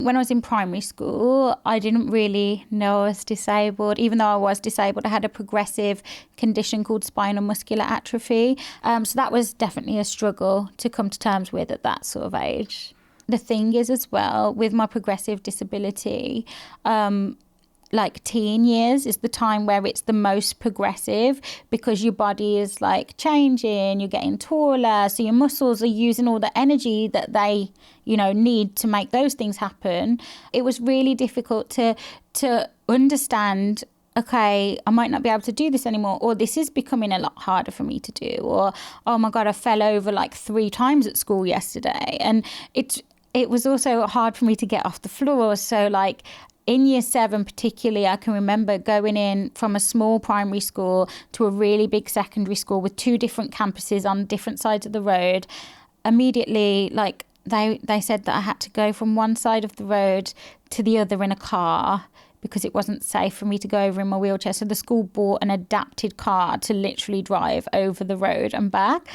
When I was in primary school, I didn't really know I was disabled. Even though I was disabled, I had a progressive condition called spinal muscular atrophy. So that was definitely a struggle to come to terms with at that sort of age. The thing is as well, with my progressive disability, like teen years is the time where it's the most progressive, because your body is like changing, you're getting taller, so your muscles are using all the energy that they, need to make those things happen. It was really difficult to understand, okay, I might not be able to do this anymore, or this is becoming a lot harder for me to do, or, oh my God, I fell over like 3 times at school yesterday. And it was also hard for me to get off the floor. So like, in year 7 particularly, I can remember going in from a small primary school to a really big secondary school with 2 different campuses on different sides of the road. Immediately, like they said that I had to go from one side of the road to the other in a car because it wasn't safe for me to go over in my wheelchair. So the school bought an adapted car to literally drive over the road and back.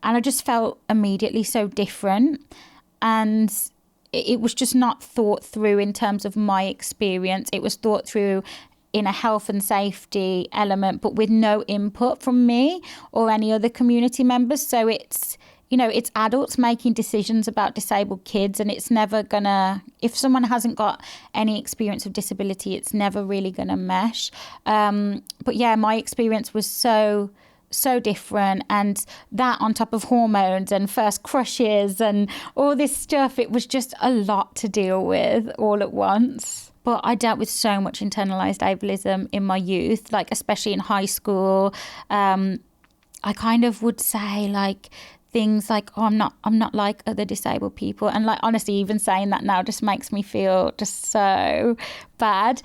And I just felt immediately so different. And it was just not thought through in terms of my experience. It was thought through in a health and safety element, but with no input from me or any other community members. So it's adults making decisions about disabled kids, and it's never gonna, if someone hasn't got any experience of disability, it's never really gonna mesh. But yeah, my experience was so different, and that on top of hormones and first crushes and all this stuff, it was just a lot to deal with all at once. But I dealt with so much internalized ableism in my youth, like especially in high school. I kind of would say like things like, oh, I'm not like other disabled people, and like honestly, even saying that now just makes me feel just so bad,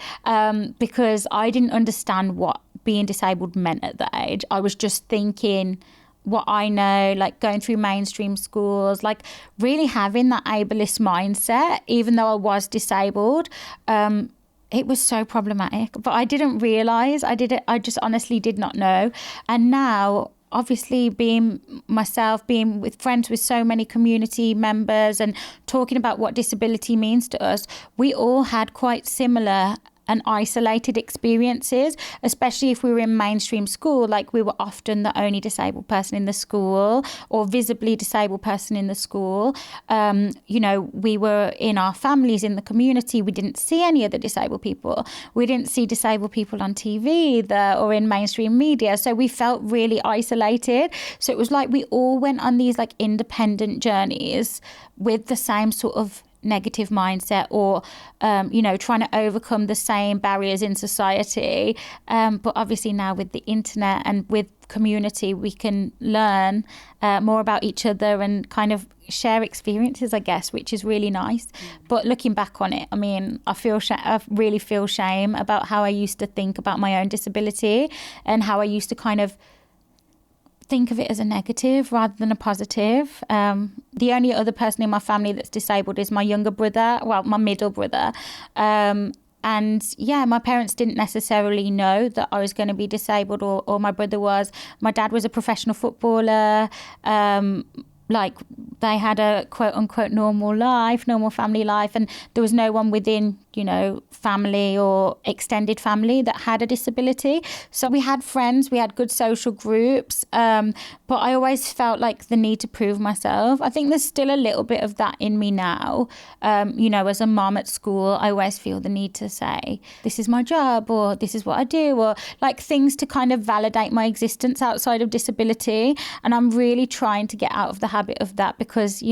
because I didn't understand what being disabled meant at that age. I was just thinking what I know, like going through mainstream schools, like really having that ableist mindset, even though I was disabled. It was so problematic, but I didn't realise. I just honestly did not know. And now, obviously, being myself, being with friends with so many community members and talking about what disability means to us, we all had quite similar and isolated experiences, especially if we were in mainstream school. Like we were often the only disabled person in the school or visibly disabled person in the school. We were in our families, in the community. We didn't see any other disabled people. We didn't see disabled people on TV either or in mainstream media. So we felt really isolated. So it was like we all went on these like independent journeys with the same sort of negative mindset, or trying to overcome the same barriers in society, but obviously now with the internet and with community, we can learn more about each other and kind of share experiences, I guess, which is really nice. But looking back on it, I mean, I really feel shame about how I used to think about my own disability and how I used to kind of think of it as a negative rather than a positive. The only other person in my family that's disabled is my younger brother, well, my middle brother. And yeah, my parents didn't necessarily know that I was going to be disabled, or my brother was. My dad was a professional footballer. Like they had a quote unquote normal family life, and there was no one within, family or extended family that had a disability. So we had friends, we had good social groups, but I always felt like the need to prove myself. I think there's still a little bit of that in me now. As a mom at school, I always feel the need to say, this is my job, or this is what I do, or like things to kind of validate my existence outside of disability. And I'm really trying to get out of the habit of that, because,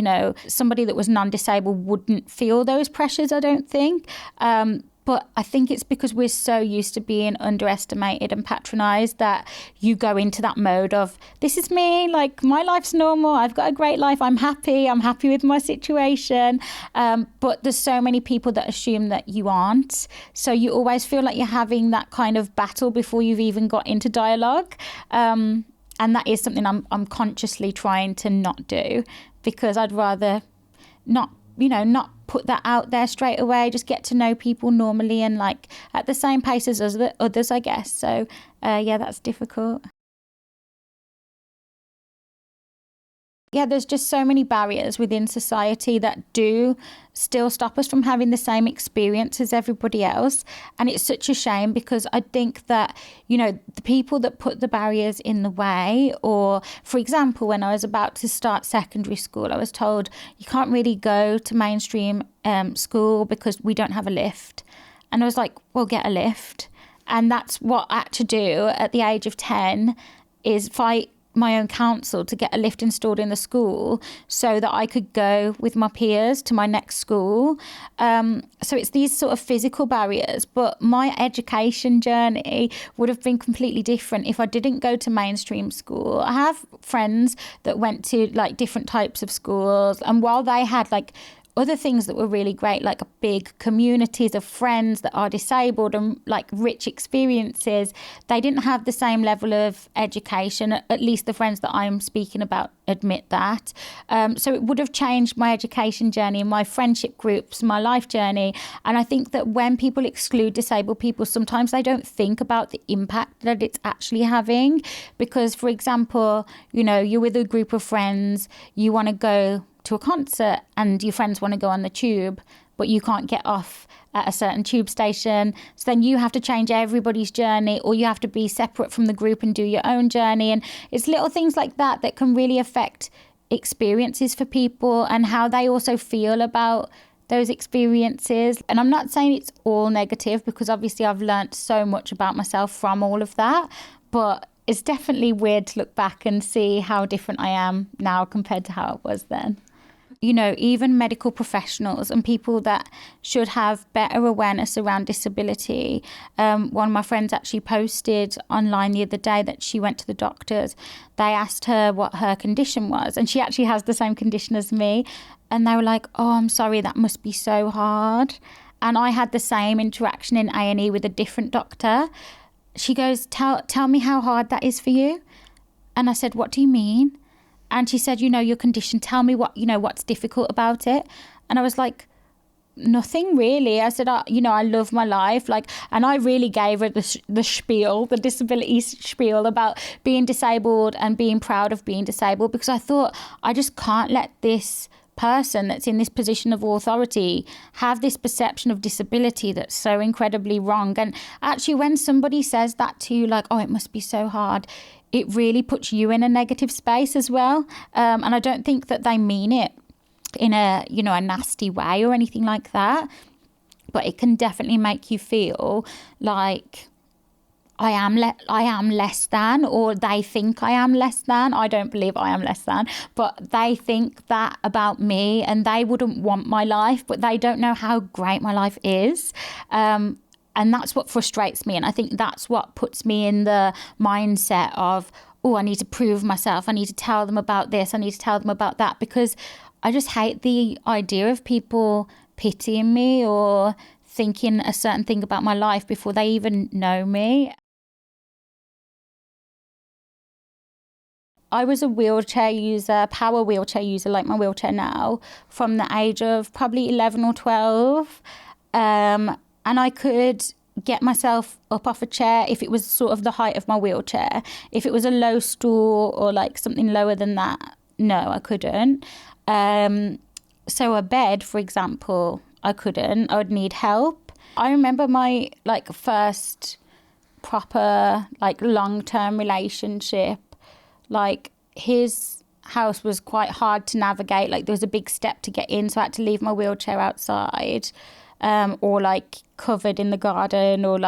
somebody that was non-disabled wouldn't feel those pressures, I don't think. But I think it's because we're so used to being underestimated and patronised that you go into that mode of, this is me, like my life's normal, I've got a great life, I'm happy with my situation. But there's so many people that assume that you aren't. So you always feel like you're having that kind of battle before you've even got into dialogue. And that is something I'm consciously trying to not do, because I'd rather not put that out there straight away, just get to know people normally and like at the same pace as others, I guess. So yeah, that's difficult. Yeah, there's just so many barriers within society that do still stop us from having the same experience as everybody else. And it's such a shame, because I think that, the people that put the barriers in the way, or for example, when I was about to start secondary school, I was told you can't really go to mainstream school because we don't have a lift. And I was like, well, get a lift. And that's what I had to do at the age of 10, is fight my own council to get a lift installed in the school so that I could go with my peers to my next school. So it's these sort of physical barriers, but my education journey would have been completely different if I didn't go to mainstream school. I have friends that went to like different types of schools, and while they had like other things that were really great, like big communities of friends that are disabled and like rich experiences, they didn't have the same level of education. At least the friends that I'm speaking about admit that. So it would have changed my education journey, my friendship groups, my life journey. And I think that when people exclude disabled people, sometimes they don't think about the impact that it's actually having. Because, for example, you're with a group of friends, you want to go to a concert and your friends want to go on the tube, but you can't get off at a certain tube station. So then you have to change everybody's journey, or you have to be separate from the group and do your own journey. And it's little things like that that can really affect experiences for people and how they also feel about those experiences. And I'm not saying it's all negative, because obviously I've learnt so much about myself from all of that, but it's definitely weird to look back and see how different I am now compared to how I was then. Even medical professionals and people that should have better awareness around disability. One of my friends actually posted online the other day that she went to the doctors. They asked her what her condition was, and she actually has the same condition as me. And they were like, oh, I'm sorry, that must be so hard. And I had the same interaction in A&E with a different doctor. She goes, tell me how hard that is for you. And I said, what do you mean? And she said, your condition, tell me what's difficult about it. And I was like, nothing really. I said, I love my life. And I really gave her the spiel, the disability spiel about being disabled and being proud of being disabled, because I thought, I just can't let this person that's in this position of authority have this perception of disability that's so incredibly wrong. And actually, when somebody says that to you, like, oh, it must be so hard, it really puts you in a negative space as well. And I don't think that they mean it in a nasty way or anything like that. But it can definitely make you feel like I am less than, or they think I am less than. I don't believe I am less than, but they think that about me, and they wouldn't want my life, but they don't know how great my life is. And that's what frustrates me. And I think that's what puts me in the mindset of, oh, I need to prove myself. I need to tell them about this. I need to tell them about that, because I just hate the idea of people pitying me or thinking a certain thing about my life before they even know me. I was a wheelchair user, power wheelchair user, like my wheelchair now, from the age of probably 11 or 12. And I could get myself up off a chair if it was sort of the height of my wheelchair. If it was a low stool or like something lower than that, no, I couldn't. So a bed, for example, I couldn't. I would need help. I remember my first proper long-term relationship. His house was quite hard to navigate. There was a big step to get in, so I had to leave my wheelchair outside. Or covered in the garden, or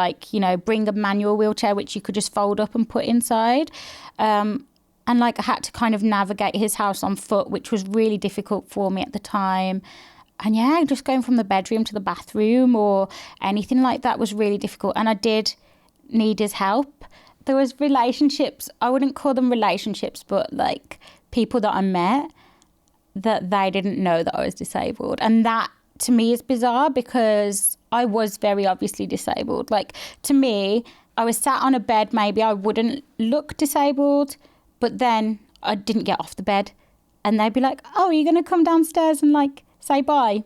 bring a manual wheelchair which you could just fold up and put inside. And I had to kind of navigate his house on foot, which was really difficult for me at the time. And yeah, just going from the bedroom to the bathroom or anything like that was really difficult. And I did need his help. There was relationships, I wouldn't call them relationships, but people that I met that they didn't know that I was disabled. And that to me is bizarre, because I was very obviously disabled. To me, I was sat on a bed, maybe I wouldn't look disabled, but then I didn't get off the bed. And they'd be like, oh, are you going to come downstairs and say bye?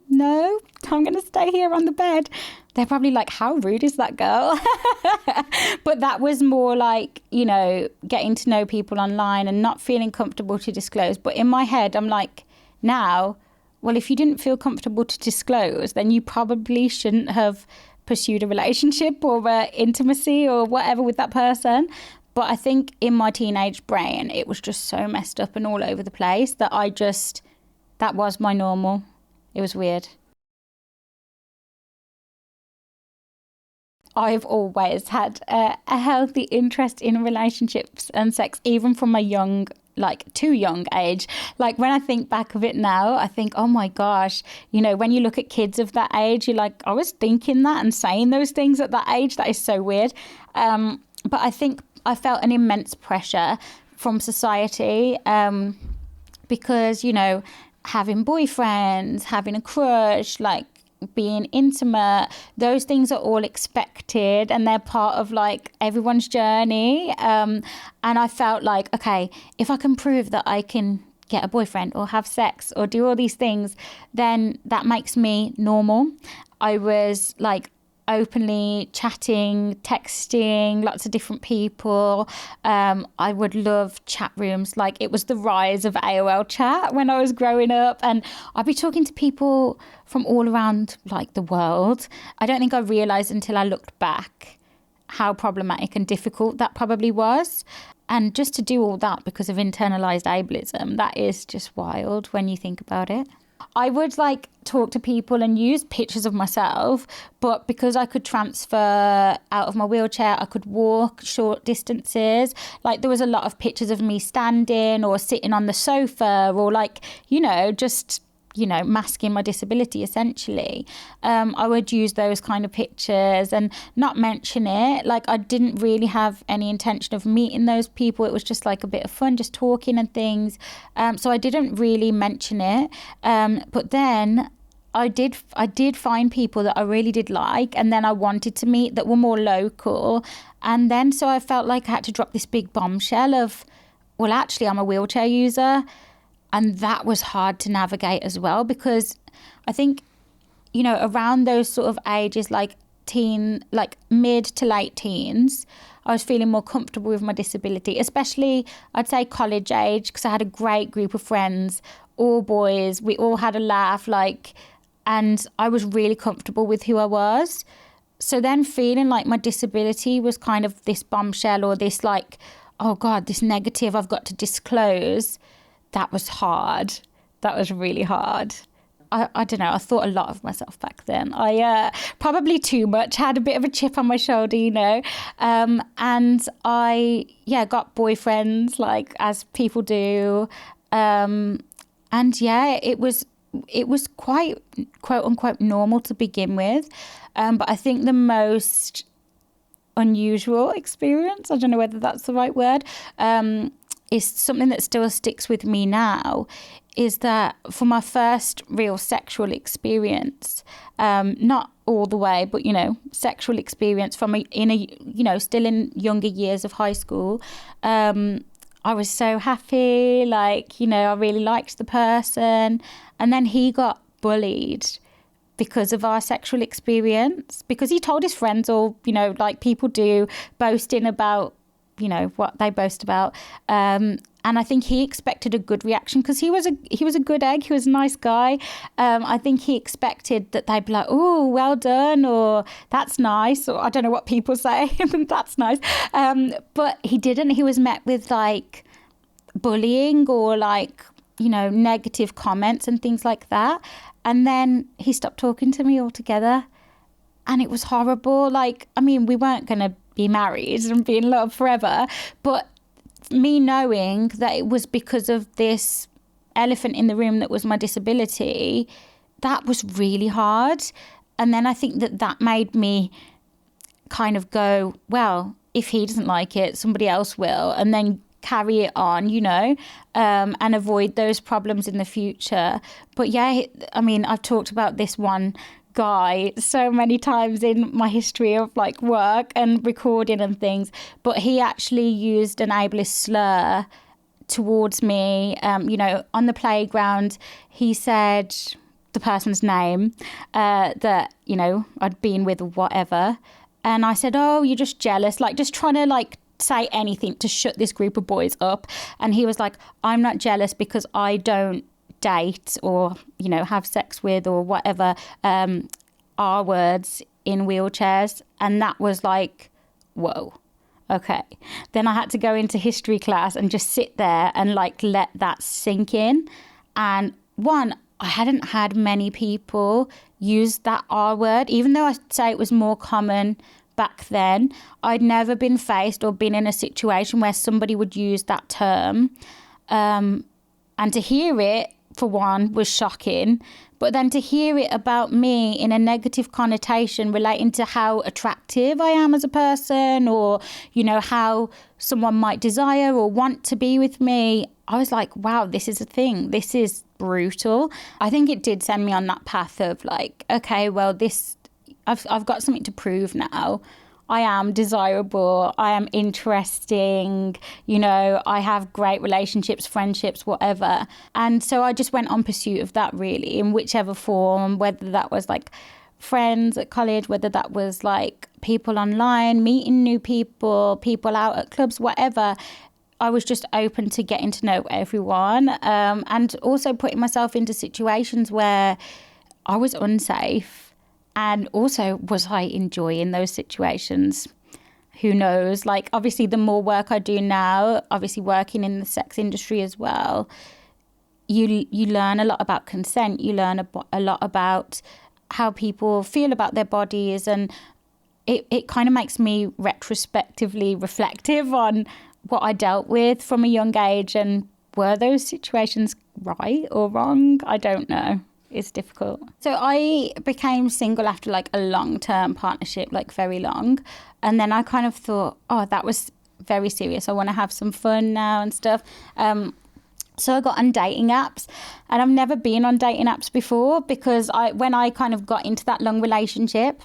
no, I'm going to stay here on the bed. They're probably like, how rude is that girl? But that was more like, you know, getting to know people online and not feeling comfortable to disclose. But in my head, I'm like, now, well, if you didn't feel comfortable to disclose, then you probably shouldn't have pursued a relationship or intimacy or whatever with that person. But I think in my teenage brain, it was just so messed up and all over the place that that was my normal. It was weird. I've always had a healthy interest in relationships and sex, even from a young, like too young age. Like when I think back of it now, I think, oh my gosh, you know, when you look at kids of that age, you're like, I was thinking that and saying those things at that age. That is so weird. But I think I felt an immense pressure from society because, you know, having boyfriends, having a crush, like being intimate, those things are all expected and they're part of like everyone's journey. And I felt like, okay, if I can prove that I can get a boyfriend or have sex or do all these things, then that makes me normal. I was like openly chatting, texting lots of different people. I would love chat rooms. Like it was the rise of AOL chat when I was growing up, and I'd be talking to people from all around like the world. I don't think I realized until I looked back how problematic and difficult that probably was. And just to do all that because of internalized ableism, that is just wild when you think about it. I would like talk to people and use pictures of myself, but because I could transfer out of my wheelchair, I could walk short distances. Like there was a lot of pictures of me standing or sitting on the sofa or like, you know, just, you know, masking my disability essentially. I would use those kind of pictures and not mention it. Like I didn't really have any intention of meeting those people. It was just like a bit of fun, just talking and things. So I didn't really mention it. But then I did find people that I really did like, and then I wanted to meet that were more local. And then so I felt like I had to drop this big bombshell of, well, actually I'm a wheelchair user. And that was hard to navigate as well, because I think, you know, around those sort of ages, like mid to late teens, I was feeling more comfortable with my disability, especially I'd say college age, because I had a great group of friends, all boys. We all had a laugh, and I was really comfortable with who I was. So then feeling like my disability was kind of this bombshell or this like, oh God, this negative I've got to disclose. That was hard. That was really hard. I don't know. I thought a lot of myself back then. I probably too much, had a bit of a chip on my shoulder, you know. And I, got boyfriends, like as people do. And yeah, it was quite quote unquote normal to begin with. But I think the most unusual experience, I don't know whether that's the right word, is something that still sticks with me now, is that for my first real sexual experience, not all the way, but, you know, sexual experience still in younger years of high school, I was so happy, like, you know, I really liked the person. And then he got bullied because of our sexual experience, because he told his friends, or, you know, like people do, boasting about, you know, what they boast about. And I think he expected a good reaction because he was a good egg. He was a nice guy. I think he expected that they'd be like, oh, well done, or that's nice, or I don't know what people say, that's nice. But he didn't. He was met with like bullying or like, you know, negative comments and things like that. And then he stopped talking to me altogether. And it was horrible. Like, I mean, we weren't going to be married and be in love forever, but me knowing that it was because of this elephant in the room that was my disability, that was really hard. And then I think that made me kind of go, well, if he doesn't like it, somebody else will, and then carry it on, you know, and avoid those problems in the future. But yeah, I mean, I've talked about this one guy so many times in my history of like work and recording and things, but he actually used an ableist slur towards me. You know, on the playground, he said the person's name that, you know, I'd been with or whatever. And I said, oh, you're just jealous, like just trying to like say anything to shut this group of boys up. And he was like, I'm not jealous because I don't date or, you know, have sex with or whatever R words in wheelchairs. And that was like, whoa. Okay. Then I had to go into history class and just sit there and like let that sink in. And one, I hadn't had many people use that R word, even though I'd say it was more common back then. I'd never been faced or been in a situation where somebody would use that term. And to hear it, for one, was shocking. But then to hear it about me in a negative connotation relating to how attractive I am as a person, or, you know, how someone might desire or want to be with me, I was like, wow, this is a thing. This is brutal. I think it did send me on that path of like, okay, well, I've got something to prove now. I am desirable, I am interesting, you know, I have great relationships, friendships, whatever. And so I just went on pursuit of that really, in whichever form, whether that was like friends at college, whether that was like people online, meeting new people, people out at clubs, whatever. I was just open to getting to know everyone, and also putting myself into situations where I was unsafe. And also, was I enjoying those situations? Who knows? Like, obviously, the more work I do now, obviously working in the sex industry as well, you learn a lot about consent. You learn a lot about how people feel about their bodies. And it kind of makes me retrospectively reflective on what I dealt with from a young age. And were those situations right or wrong? I don't know. It's difficult. So I became single after like a long-term partnership, like very long. And then I kind of thought, oh, that was very serious. I want to have some fun now and stuff. So I got on dating apps, and I've never been on dating apps before because when I kind of got into that long relationship,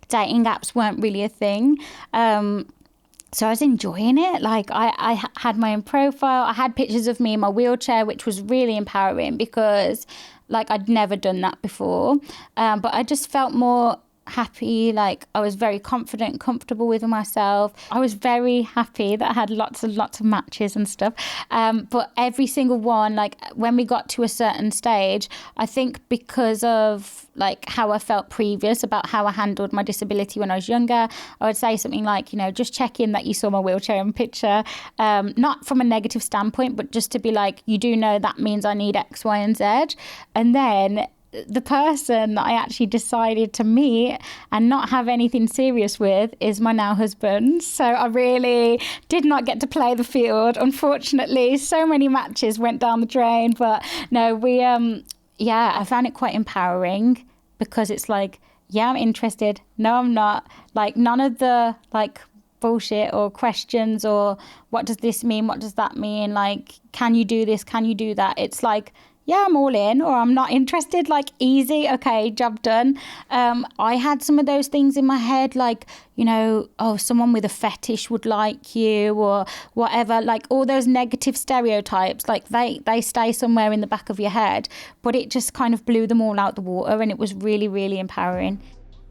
dating apps weren't really a thing. So I was enjoying it. Like I had my own profile. I had pictures of me in my wheelchair, which was really empowering because like I'd never done that before. But I just felt more happy. Like I was very confident, comfortable with myself. I was very happy that I had lots of matches and stuff. But every single one, like when we got to a certain stage, I think because of like how I felt previous about how I handled my disability when I was younger, I would say something like, you know, just check in that you saw my wheelchair in picture. Not from a negative standpoint, but just to be like, you do know that means I need X, Y, and Z. And then the person that I actually decided to meet and not have anything serious with is my now husband. So I really did not get to play the field. Unfortunately, so many matches went down the drain. But no, I found it quite empowering because it's like, yeah, I'm interested. No, I'm not. Like none of the like bullshit or questions or what does this mean? What does that mean? Like, can you do this? Can you do that? It's like, yeah, I'm all in, or I'm not interested, like easy, okay, job done. I had some of those things in my head, like, you know, oh, someone with a fetish would like you or whatever, like all those negative stereotypes, like they stay somewhere in the back of your head, but it just kind of blew them all out the water and it was really, really empowering.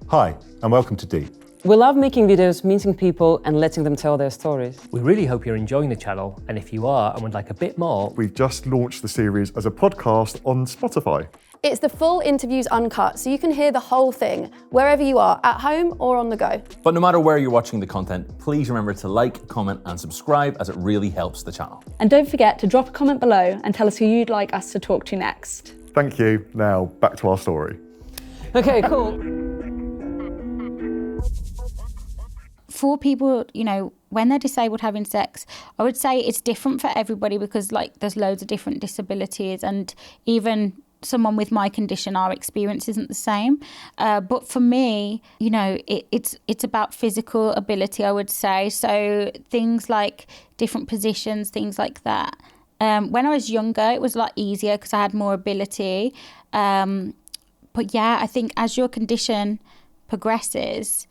Hi, and welcome to Deep. We love making videos, meeting people and letting them tell their stories. We really hope you're enjoying the channel, and if you are and would like a bit more, We've just launched the series as a podcast on Spotify. It's the full interviews uncut, so you can hear the whole thing, wherever you are, at home or on the go. But no matter where you're watching the content, please remember to like, comment and subscribe as it really helps the channel. And don't forget to drop a comment below and tell us who you'd like us to talk to next. Thank you. Now, back to our story. Okay, cool. For people, you know, when they're disabled having sex, I would say it's different for everybody because like there's loads of different disabilities and even someone with my condition, our experience isn't the same. But for me, you know, it's about physical ability, I would say. So things like different positions, things like that. When I was younger, it was a lot easier because I had more ability. But yeah, I think as your condition progresses,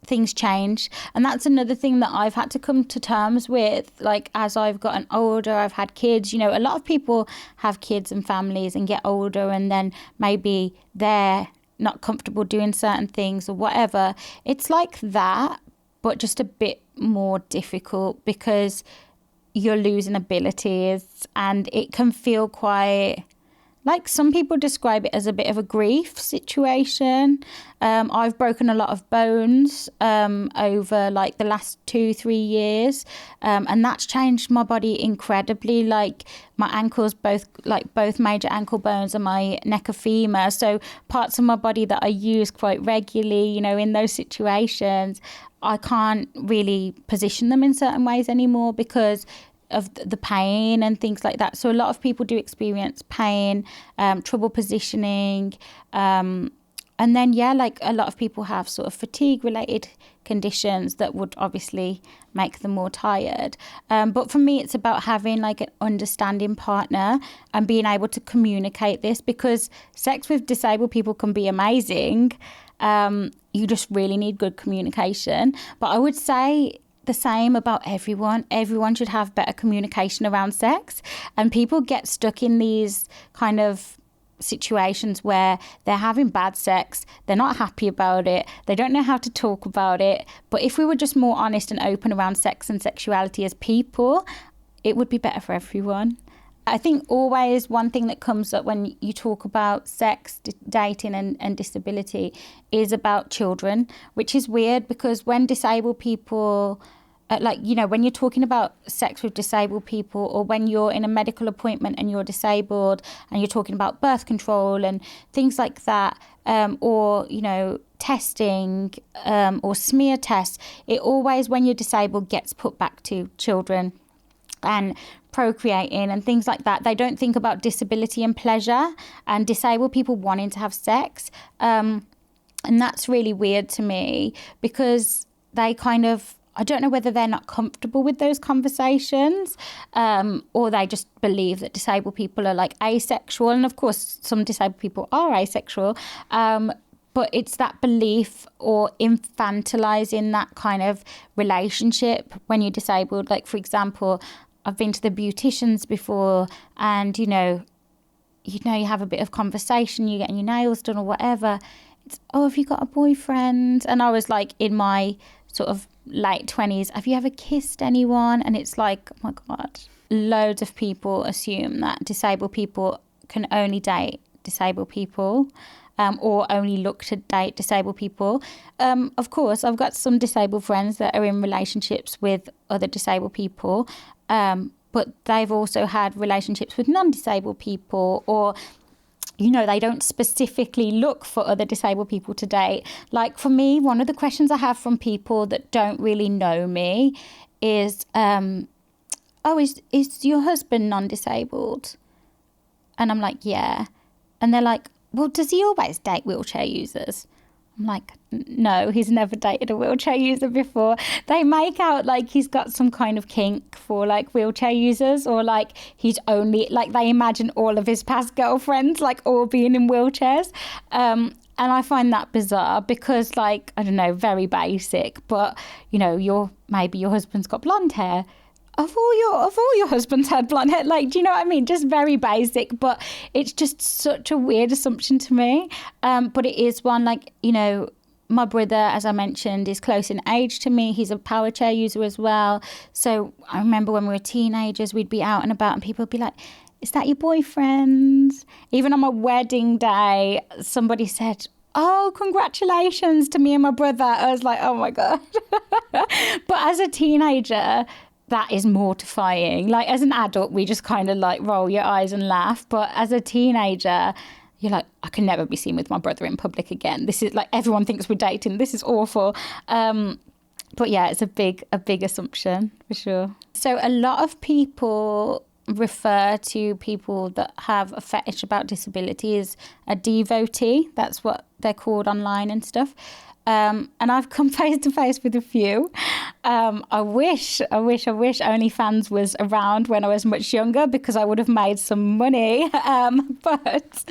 things change. And that's another thing that I've had to come to terms with, like as I've gotten older, I've had kids. You know, a lot of people have kids and families and get older, and then maybe they're not comfortable doing certain things or whatever. It's like that, but just a bit more difficult because you're losing abilities, and it can feel quite, like some people describe it as a bit of a grief situation. I've broken a lot of bones over like the last 2-3 years, and that's changed my body incredibly. Like my ankles, both major ankle bones and my neck of femur, so parts of my body that I use quite regularly, you know, in those situations, I can't really position them in certain ways anymore because of the pain and things like that. So a lot of people do experience pain, trouble positioning, and then like a lot of people have sort of fatigue related conditions that would obviously make them more tired. But for me, it's about having like an understanding partner and being able to communicate this, because sex with disabled people can be amazing. You just really need good communication. But I would say the same about everyone. Everyone should have better communication around sex. And people get stuck in these kind of situations where they're having bad sex, they're not happy about it, they don't know how to talk about it. But if we were just more honest and open around sex and sexuality as people, it would be better for everyone. I think always one thing that comes up when you talk about sex, dating and disability is about children, which is weird because when disabled people, when you're talking about sex with disabled people, or when you're in a medical appointment and you're disabled and you're talking about birth control and things like that, or, you know, testing or smear tests, it always, when you're disabled, gets put back to children and procreating and things like that. They don't think about disability and pleasure and disabled people wanting to have sex. And that's really weird to me because they kind of, I don't know whether they're not comfortable with those conversations, or they just believe that disabled people are like asexual. And of course, some disabled people are asexual. But it's that belief or infantilizing that kind of relationship when you're disabled. Like, for example, I've been to the beauticians before, and, you have a bit of conversation, you're getting your nails done or whatever. It's, oh, have you got a boyfriend? And I was like in my sort of late 20s, have you ever kissed anyone? And it's like, oh my God, loads of people assume that disabled people can only date disabled people. Or only look to date disabled people. Of course, I've got some disabled friends that are in relationships with other disabled people, but they've also had relationships with non-disabled people, or, they don't specifically look for other disabled people to date. Like for me, one of the questions I have from people that don't really know me is, is your husband non-disabled? And I'm like, yeah. And they're like, well, does he always date wheelchair users? I'm like, no, he's never dated a wheelchair user before. They make out like he's got some kind of kink for like wheelchair users, or like he's only, like they imagine all of his past girlfriends like all being in wheelchairs. And I find that bizarre because, like, I don't know, very basic, but maybe your husband's got blonde hair. Of all your husbands had blonde hair, like, do you know what I mean? Just very basic, but it's just such a weird assumption to me. But it is one, like, my brother, as I mentioned, is close in age to me. He's a power chair user as well. So I remember when we were teenagers, we'd be out and about and people would be like, is that your boyfriend? Even on my wedding day, somebody said, oh, congratulations to me and my brother. I was like, oh my God. But as a teenager, that is mortifying. Like, as an adult, we just kind of like roll your eyes and laugh. But as a teenager, you're like, I can never be seen with my brother in public again. This is like, everyone thinks we're dating. This is awful. But yeah, it's a big assumption for sure. So a lot of people refer to people that have a fetish about disability as a devotee. That's what they're called online and stuff. And I've come face to face with a few. I wish OnlyFans was around when I was much younger, because I would have made some money. But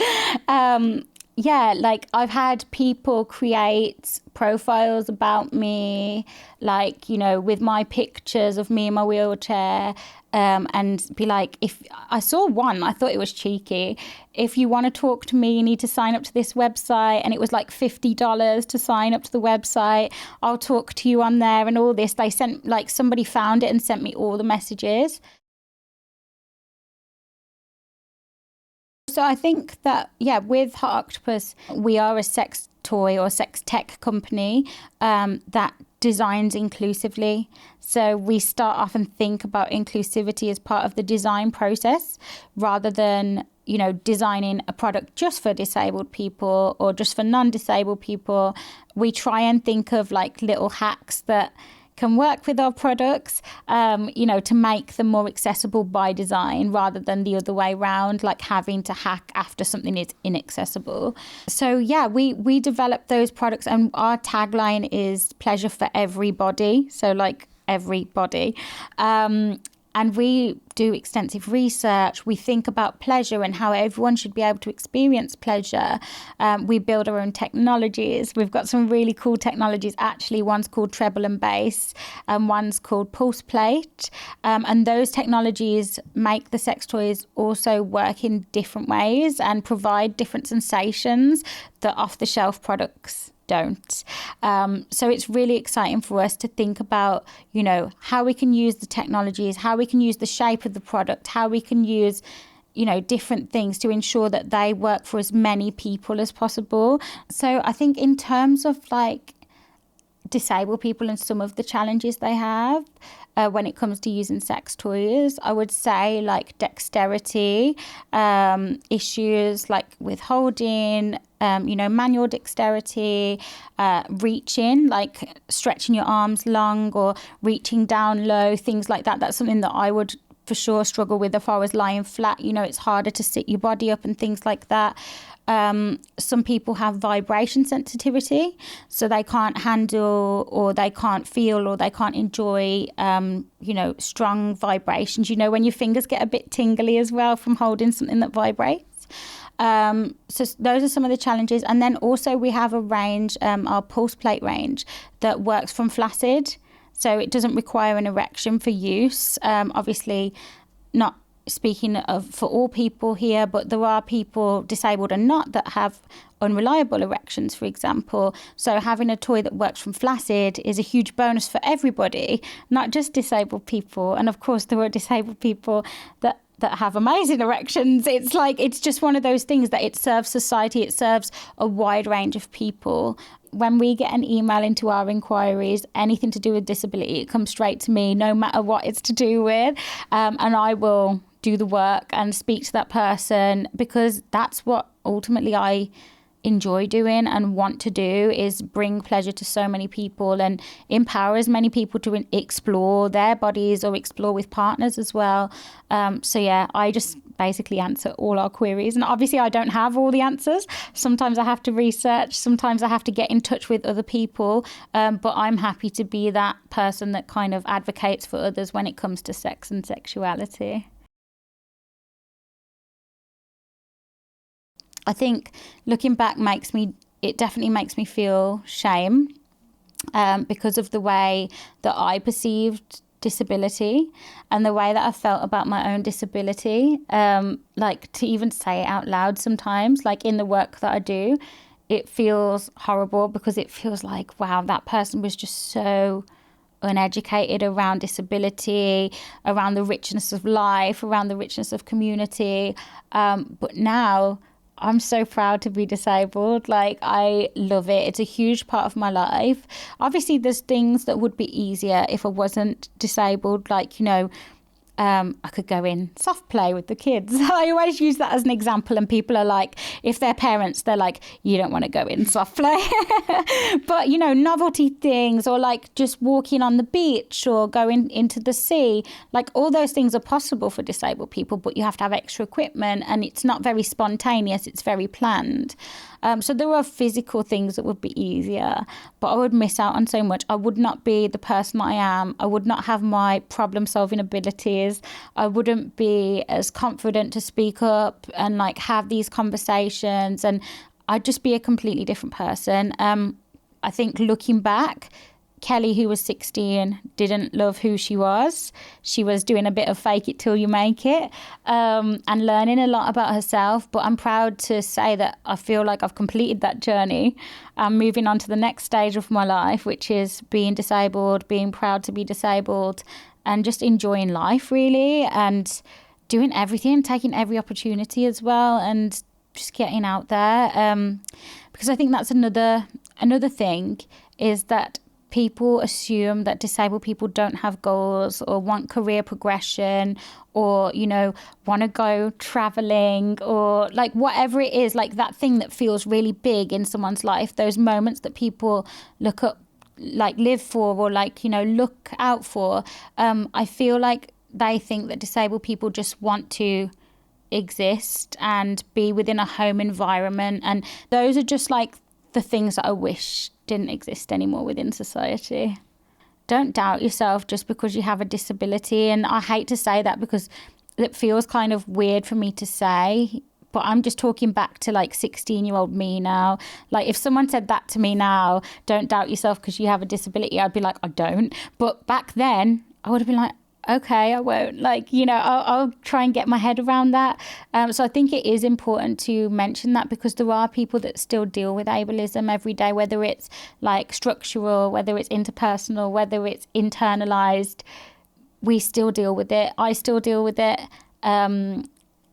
yeah, like I've had people create profiles about me, like, you know, with my pictures of me in my wheelchair, and be like, if I saw one, I thought it was cheeky. If you want to talk to me, you need to sign up to this website. And it was like $50 to sign up to the website. I'll talk to you on there and all this. They sent, like, somebody found it and sent me all the messages. So I think that, yeah, with Hot Octopuss, we are a sex toy or sex tech company that designs inclusively. So we start off and think about inclusivity as part of the design process rather than, you know, designing a product just for disabled people or just for non-disabled people. We try and think of like little hacks that can work with our products, you know, to make them more accessible by design rather than the other way around, like having to hack after something is inaccessible. So yeah, we develop those products, and our tagline is pleasure for everybody. So like everybody. And we do extensive research. We think about pleasure and how everyone should be able to experience pleasure. We build our own technologies. We've got some really cool technologies, actually. One's called treble and bass, and one's called pulse plate. And those technologies make the sex toys also work in different ways and provide different sensations that off-the-shelf products don't. So it's really exciting for us to think about, you know, how we can use the technologies, how we can use the shape of the product, how we can use, you know, different things to ensure that they work for as many people as possible. So I think in terms of like disabled people and some of the challenges they have when it comes to using sex toys, I would say like dexterity issues, like with holding, you know, manual dexterity, reaching, like stretching your arms long or reaching down low, things like that. That's something that I would for sure struggle with if I was lying flat. You know, it's harder to sit your body up and things like that. Some people have vibration sensitivity, so they can't handle or they can't feel or they can't enjoy, you know, strong vibrations. You know, when your fingers get a bit tingly as well from holding something that vibrates. So those are some of the challenges. And then also we have a range, our pulse plate range, that works from flaccid. So it doesn't require an erection for use. Obviously, not speaking of for all people here, but there are people, disabled and not, that have unreliable erections, for example. So having a toy that works from flaccid is a huge bonus for everybody, not just disabled people. And of course, there are disabled people that have amazing erections. It's like, it's just one of those things that it serves society, it serves a wide range of people. When we get an email into our inquiries, anything to do with disability, it comes straight to me, no matter what it's to do with. And I will do the work and speak to that person, because that's what ultimately I enjoy doing and want to do, is bring pleasure to so many people and empower as many people to explore their bodies or explore with partners as well. So yeah, I just basically answer all our queries, and obviously I don't have all the answers. Sometimes I have to research, sometimes I have to get in touch with other people, but I'm happy to be that person that kind of advocates for others when it comes to sex and sexuality. I think looking back it definitely makes me feel shame because of the way that I perceived disability and the way that I felt about my own disability. Like, to even say it out loud sometimes, like in the work that I do, it feels horrible, because it feels like, wow, that person was just so uneducated around disability, around the richness of life, around the richness of community. But now I'm so proud to be disabled. Like, I love it. It's a huge part of my life. Obviously, there's things that would be easier if I wasn't disabled. Like, you know, I could go in soft play with the kids. I always use that as an example, and people are like, if they're parents, they're like, you don't want to go in soft play. But, you know, novelty things, or like just walking on the beach or going into the sea, like all those things are possible for disabled people, but you have to have extra equipment, and it's not very spontaneous, it's very planned. So there are physical things that would be easier, but I would miss out on so much. I would not be the person I am. I would not have my problem-solving abilities. I wouldn't be as confident to speak up and like have these conversations. And I'd just be a completely different person. I think looking back, Kelly, who was 16, didn't love who she was. She was doing a bit of fake it till you make it, and learning a lot about herself. But I'm proud to say that I feel like I've completed that journey. I'm moving on to the next stage of my life, which is being disabled, being proud to be disabled, and just enjoying life, really, and doing everything, taking every opportunity as well, and just getting out there. Because I think that's another thing, is that people assume that disabled people don't have goals or want career progression or, you know, want to go traveling or like whatever it is, like that thing that feels really big in someone's life, those moments that people look up, like live for or like, you know, look out for. I feel like they think that disabled people just want to exist and be within a home environment. And those are just like the things that I wish didn't exist anymore within society. Don't doubt yourself just because you have a disability. And I hate to say that because it feels kind of weird for me to say, but I'm just talking back to like 16-year-old me now. Like if someone said that to me now, don't doubt yourself because you have a disability, I'd be like, I don't. But back then I would have been like, okay, I won't. Like, you know, I'll try and get my head around that. So I think it is important to mention that because there are people that still deal with ableism every day, whether it's like structural, whether it's interpersonal, whether it's internalized. We still deal with it. I still deal with it.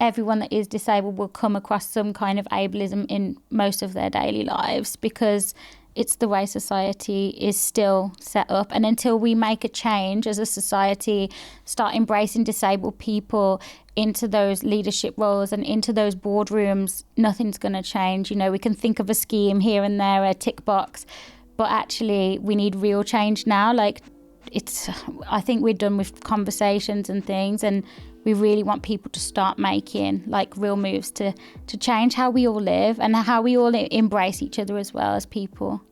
Everyone that is disabled will come across some kind of ableism in most of their daily lives because it's the way society is still set up. And until we make a change as a society, start embracing disabled people into those leadership roles and into those boardrooms, nothing's going to change. You know, we can think of a scheme here and there, a tick box, but actually we need real change now. Like I think we're done with conversations and things, and we really want people to start making like real moves to change how we all live and how we all embrace each other as well as people.